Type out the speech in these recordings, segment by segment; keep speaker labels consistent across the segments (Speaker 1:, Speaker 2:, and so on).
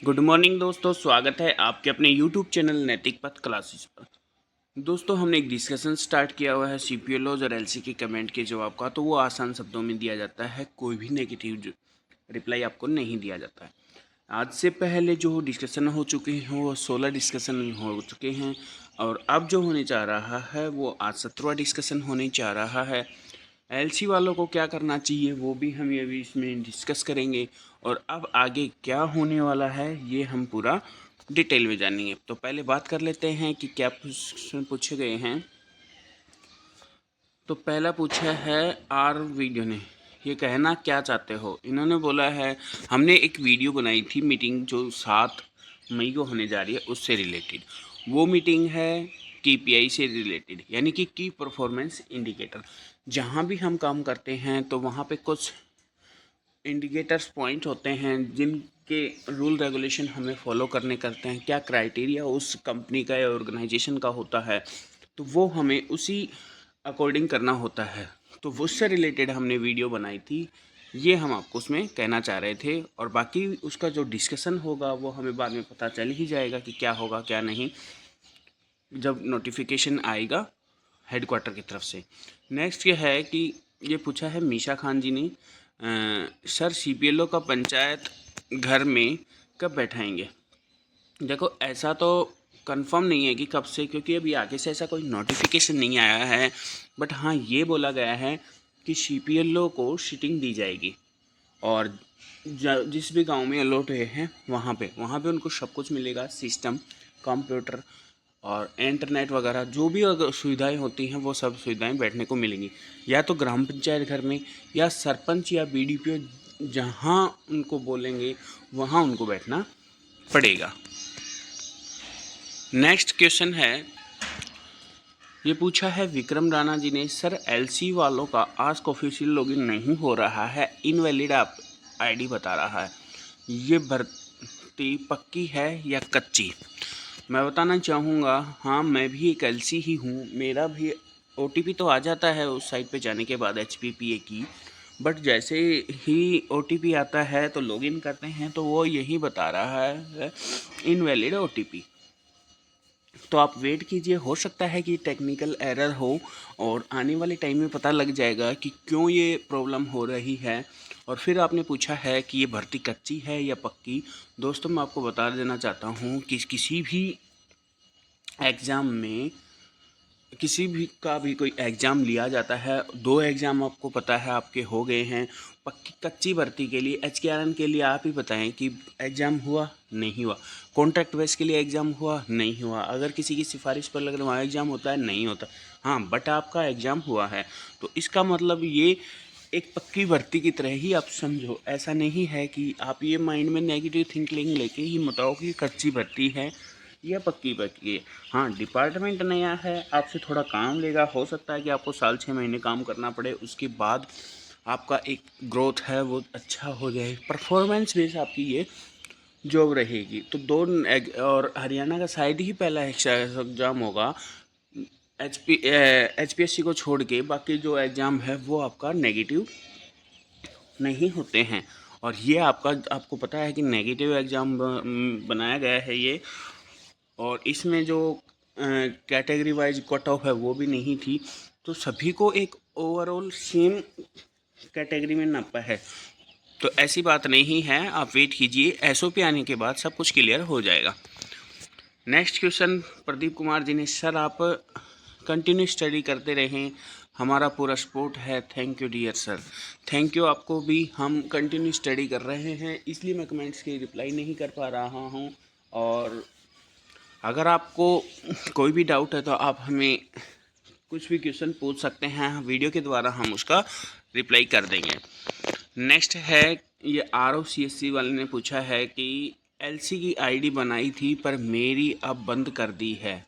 Speaker 1: Good morning दोस्तों, स्वागत है आपके अपने यूट्यूब चैनल नैतिक पथ क्लासेस पर। दोस्तों, हमने एक डिस्कशन स्टार्ट किया हुआ है सीपीएलओज और एलसी के कमेंट के जवाब का। तो वो आसान शब्दों में दिया जाता है, कोई भी नेगेटिव रिप्लाई आपको नहीं दिया जाता है। आज से पहले जो डिस्कशन हो चुके हैं वो 16 डिस्कशन हो चुके हैं, और अब जो होने जा रहा है वो आज 17वां डिस्कशन होने जा रहा है। एलसी वालों को क्या करना चाहिए वो भी हम अभी इसमें डिस्कस करेंगे, और अब आगे क्या होने वाला है ये हम पूरा डिटेल में जानेंगे। तो पहले बात कर लेते हैं कि क्या क्वेश्चन पूछे गए हैं। तो पहला पूछा है आर वीडियो ने, ये कहना क्या चाहते हो। इन्होंने बोला है हमने एक वीडियो बनाई थी मीटिंग जो 7 मई को होने जा रही है उससे रिलेटेड। वो मीटिंग है KPI से रिलेटेड, यानी कि की परफॉर्मेंस इंडिकेटर। जहाँ भी हम काम करते हैं तो वहाँ पे कुछ इंडिकेटर्स पॉइंट होते हैं जिनके रूल रेगुलेशन हमें फॉलो करने करते हैं, क्या क्राइटेरिया उस कंपनी का या ऑर्गेनाइजेशन का होता है, तो वो हमें उसी अकॉर्डिंग करना होता है। तो उससे रिलेटेड हमने वीडियो बनाई थी, ये हम आपको उसमें कहना चाह रहे थे। और बाकी उसका जो डिस्कशन होगा वो हमें बाद में पता चल ही जाएगा कि क्या होगा क्या नहीं, जब नोटिफिकेशन आएगा हेडक्वार्टर की तरफ से। नेक्स्ट ये है कि ये पूछा है मीशा खान जी ने, सर CPLO का पंचायत घर में कब बैठाएंगे। देखो, ऐसा तो कंफर्म नहीं है कि कब से, क्योंकि अभी आगे से ऐसा कोई नोटिफिकेशन नहीं आया है। बट हाँ, ये बोला गया है कि CPLO को सीटिंग दी जाएगी, और जिस भी गांव में अलॉट हुए हैं वहाँ पे उनको सब कुछ मिलेगा, सिस्टम, कंप्यूटर और इंटरनेट वगैरह जो भी अगर सुविधाएं होती हैं वो सब सुविधाएं बैठने को मिलेंगी, या तो ग्राम पंचायत घर में या सरपंच या BDPO जहाँ उनको बोलेंगे वहाँ उनको बैठना पड़ेगा। नेक्स्ट क्वेश्चन है, ये पूछा है विक्रम राणा जी ने, सर LC वालों का आस्क ऑफिशियल लॉगिन नहीं हो रहा है, इनवैलिड आप ID बता रहा है। ये भर्ती पक्की है या कच्ची। मैं बताना चाहूँगा, हाँ मैं भी एक LC ही हूँ, मेरा भी OTP तो आ जाता है उस साइट पे जाने के बाद HPPA की। बट जैसे ही OTP आता है तो लॉगिन करते हैं तो वो यही बता रहा है इनवैलिड OTP। तो आप वेट कीजिए, हो सकता है कि टेक्निकल एरर हो, और आने वाले टाइम में पता लग जाएगा कि क्यों ये प्रॉब्लम हो रही है। और फिर आपने पूछा है कि ये भर्ती कच्ची है या पक्की। दोस्तों, मैं आपको बता देना चाहता हूँ कि किसी भी एग्ज़ाम में, किसी भी का भी कोई एग्ज़ाम लिया जाता है, 2 एग्ज़ाम आपको पता है आपके हो गए हैं। पक्की कच्ची भर्ती के लिए HKRN के लिए आप ही बताएं कि एग्ज़ाम हुआ नहीं हुआ, कॉन्ट्रैक्ट बेस के लिए एग्ज़ाम हुआ नहीं हुआ, अगर किसी की सिफारिश पर लग रहा वहाँ एग्ज़ाम होता है नहीं होता। हाँ, बट आपका एग्ज़ाम हुआ है तो इसका मतलब ये एक पक्की भर्ती की तरह ही आप समझो। ऐसा नहीं है कि आप ये माइंड में नेगेटिव थिंकिंग लेके ही बताओ कि कच्ची भर्ती है या पक्की भर्ती है। हाँ, डिपार्टमेंट नया है, आपसे थोड़ा काम लेगा, हो सकता है कि आपको साल 6 महीने काम करना पड़े, उसके बाद आपका एक ग्रोथ है वो अच्छा हो जाए, परफॉर्मेंस बेस आपकी ये जॉब रहेगी। तो और हरियाणा का साइड ही पहला एग्ज़ाम होगा, HPSC को छोड़ के बाकी जो एग्ज़ाम है वो आपका नेगेटिव नहीं होते हैं। और ये आपको पता है कि नेगेटिव एग्ज़ाम बनाया गया है ये, और इसमें जो कैटेगरी वाइज कट ऑफ है वो भी नहीं थी, तो सभी को एक ओवरऑल सेम कैटेगरी में नापा है। तो ऐसी बात नहीं है, आप वेट कीजिए, SOP आने के बाद सब कुछ क्लियर हो जाएगा। नेक्स्ट क्वेश्चन प्रदीप कुमार जी ने, सर आप कंटिन्यू स्टडी करते रहें, हमारा पूरा सपोर्ट है, thank you dear sir. Thank you आपको भी, हम कंटिन्यू स्टडी कर रहे हैं इसलिए मैं कमेंट्स की रिप्लाई नहीं कर पा रहा हूँ। और अगर आपको कोई भी डाउट है तो आप हमें कुछ भी क्वेश्चन पूछ सकते हैं, वीडियो के द्वारा हम उसका रिप्लाई कर देंगे। नेक्स्ट है, ये ROCSC वाले ने पूछा है कि LC की ID बनाई थी पर मेरी अब बंद कर दी है।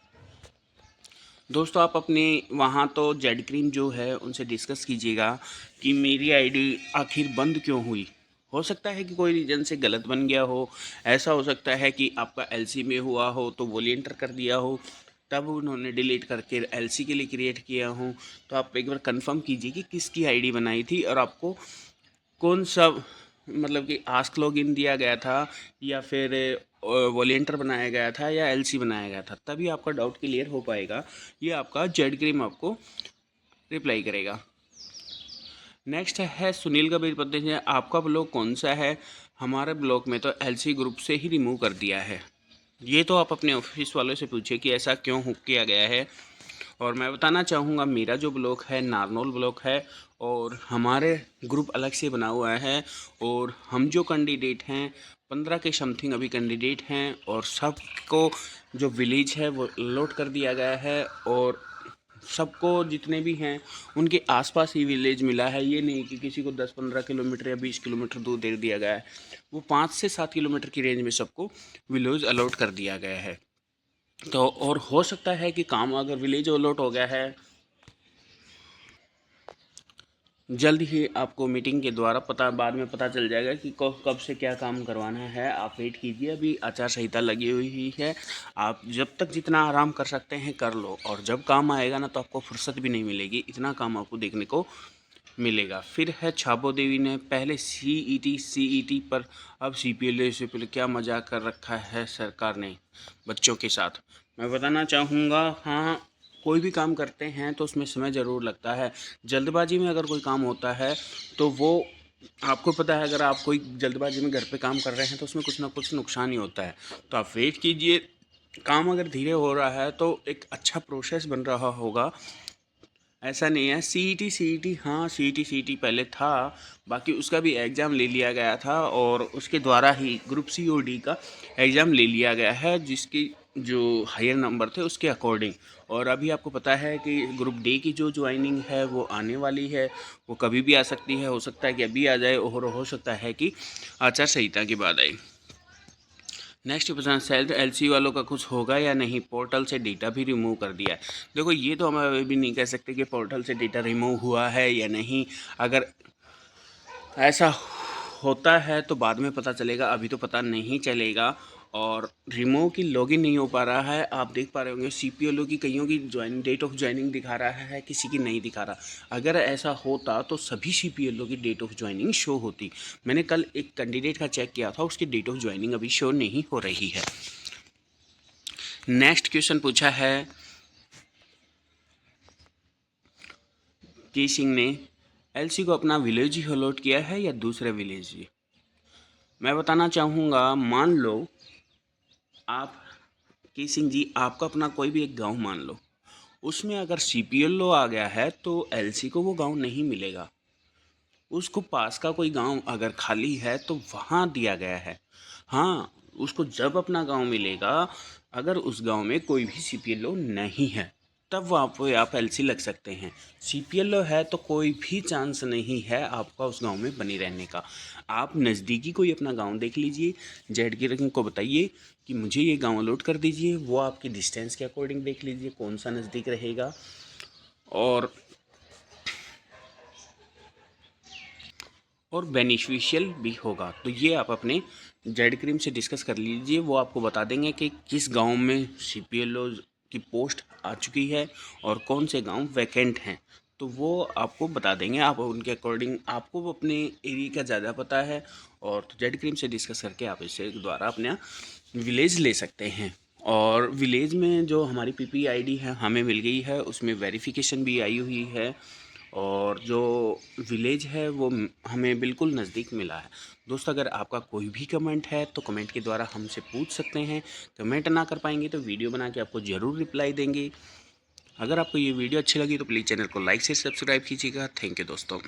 Speaker 1: दोस्तों, आप अपने वहाँ तो जेड क्रीम जो है उनसे डिस्कस कीजिएगा कि मेरी ID आखिर बंद क्यों हुई। हो सकता है कि कोई रीजन से गलत बन गया हो, ऐसा हो सकता है कि आपका LC में हुआ हो तो वॉलंटियर कर दिया हो, तब उन्होंने डिलीट करके LC के लिए क्रिएट किया हो। तो आप एक बार कंफर्म कीजिए कि किसकी ID बनाई थी और आपको कौन सा मतलब कि आस्क लॉगिन दिया गया था या फिर वॉलेंटियर बनाया गया था या एलसी बनाया गया था, तभी आपका डाउट क्लियर हो पाएगा। ये आपका जेड क्रीम आपको रिप्लाई करेगा। नेक्स्ट है सुनील का बीर पत्ते हैं, आपका ब्लॉग कौन सा है? हमारे ब्लॉग में तो एलसी ग्रुप से ही रिमूव कर दिया है। ये तो आप अपने ऑफिस वालों से पूछिए कि ऐसा क्यों किया गया है। और मैं बताना चाहूँगा, मेरा जो ब्लॉक है नारनौल ब्लॉक है और हमारे ग्रुप अलग से बना हुआ है। और हम जो कैंडिडेट हैं 15 के समथिंग अभी कैंडिडेट हैं, और सबको जो विलेज है वो अलॉट कर दिया गया है। और सबको जितने भी हैं उनके आसपास ही विलेज मिला है। ये नहीं कि किसी को 10-15 किलोमीटर या 20 किलोमीटर दूर दे दिया गया है। वो 5 से 7 किलोमीटर की रेंज में सबको विलेज अलॉट कर दिया गया है। तो और हो सकता है कि काम अगर विलेज अलॉट हो गया है, जल्द ही आपको मीटिंग के द्वारा बाद में पता चल जाएगा कि कब से क्या काम करवाना है। आप वेट कीजिए, अभी आचार संहिता लगी हुई है। आप जब तक जितना आराम कर सकते हैं कर लो, और जब काम आएगा ना तो आपको फुर्सत भी नहीं मिलेगी, इतना काम आपको देखने को मिलेगा। फिर है छाबो देवी ने पहले सीईटी पर अब सीपीएल से पहले क्या मजाक कर रखा है सरकार ने बच्चों के साथ। मैं बताना चाहूँगा, हाँ कोई भी काम करते हैं तो उसमें समय ज़रूर लगता है। जल्दबाजी में अगर कोई काम होता है तो वो आपको पता है, अगर आप कोई जल्दबाजी में घर पे काम कर रहे हैं तो उसमें कुछ ना कुछ नुकसान ही होता है। तो आप वेट कीजिए, काम अगर धीरे हो रहा है तो एक अच्छा प्रोसेस बन रहा होगा। ऐसा नहीं है। सीईटी हाँ सीईटी पहले था, बाकी उसका भी एग्ज़ाम ले लिया गया था और उसके द्वारा ही ग्रुप सी और डी का एग्ज़ाम ले लिया गया है, जिसकी जो हायर नंबर थे उसके अकॉर्डिंग। और अभी आपको पता है कि ग्रुप डी की जो ज्वाइनिंग है वो आने वाली है, वो कभी भी आ सकती है। हो सकता है कि अभी आ जाए और हो सकता है कि आचार संहिता के बाद आए। नेक्स्ट क्वेश्चन, सेल्फ एलसी वालों का कुछ होगा या नहीं? पोर्टल से डेटा भी रिमूव कर दिया है। देखो ये तो हम अभी भी नहीं कह सकते कि पोर्टल से डेटा रिमूव हुआ है या नहीं। अगर ऐसा होता है तो बाद में पता चलेगा, अभी तो पता नहीं चलेगा। और रिमूव की लॉगिन नहीं हो पा रहा है, आप देख पा रहे होंगे सीपीएलओ की कईयों की डेट ऑफ ज्वाइनिंग दिखा रहा है, किसी की नहीं दिखा रहा। अगर ऐसा होता तो सभी सीपीएलओ की डेट ऑफ ज्वाइनिंग शो होती। मैंने कल एक कैंडिडेट का चेक किया था, उसकी डेट ऑफ ज्वाइनिंग अभी शो नहीं हो रही है। नेक्स्ट क्वेश्चन पूछा है की सिंह ने, एलसी को अपना विलेज ही अलॉट किया है या दूसरे विलेज ही? मैं बताना चाहूँगा, मान लो आप की सिंह जी, आपका अपना कोई भी एक गांव मान लो, उसमें अगर सीपीएलओ आ गया है तो एलसी को वो गांव नहीं मिलेगा। उसको पास का कोई गांव अगर खाली है तो वहाँ दिया गया है। हाँ, उसको जब अपना गांव मिलेगा, अगर उस गांव में कोई भी सीपीएलओ नहीं है तब वहाँ पे आप एलसी लग सकते हैं। सीपीएलओ है तो कोई भी चांस नहीं है आपका उस गांव में बनी रहने का। आप नज़दीकी कोई अपना गांव देख लीजिए, जेड की रकम को बताइए कि मुझे ये गांव अलॉट कर दीजिए, वो आपकी डिस्टेंस के अकॉर्डिंग देख लीजिए कौन सा नज़दीक रहेगा और बेनिफिशियल भी होगा। तो ये आप अपने जेड क्रीम से डिस्कस कर लीजिए, वो आपको बता देंगे कि किस गांव में सीपीएलओ की पोस्ट आ चुकी है और कौन से गांव वैकेंट हैं। तो वो आपको बता देंगे, आप उनके अकॉर्डिंग, आपको अपने एरिया का ज़्यादा पता है। और जेड क्रीम से डिस्कस करके आप इससे द्वारा अपना विलेज ले सकते हैं। और विलेज में जो हमारी पीपीआईडी है हमें मिल गई है, उसमें वेरिफिकेशन भी आई हुई है। और जो विलेज है वो हमें बिल्कुल नज़दीक मिला है। दोस्तों, अगर आपका कोई भी कमेंट है तो कमेंट के द्वारा हमसे पूछ सकते हैं। कमेंट ना कर पाएंगे तो वीडियो बना के आपको ज़रूर रिप्लाई देंगे। अगर आपको ये वीडियो अच्छी लगी तो प्लीज़ चैनल को लाइक से सब्सक्राइब कीजिएगा। थैंक यू दोस्तों।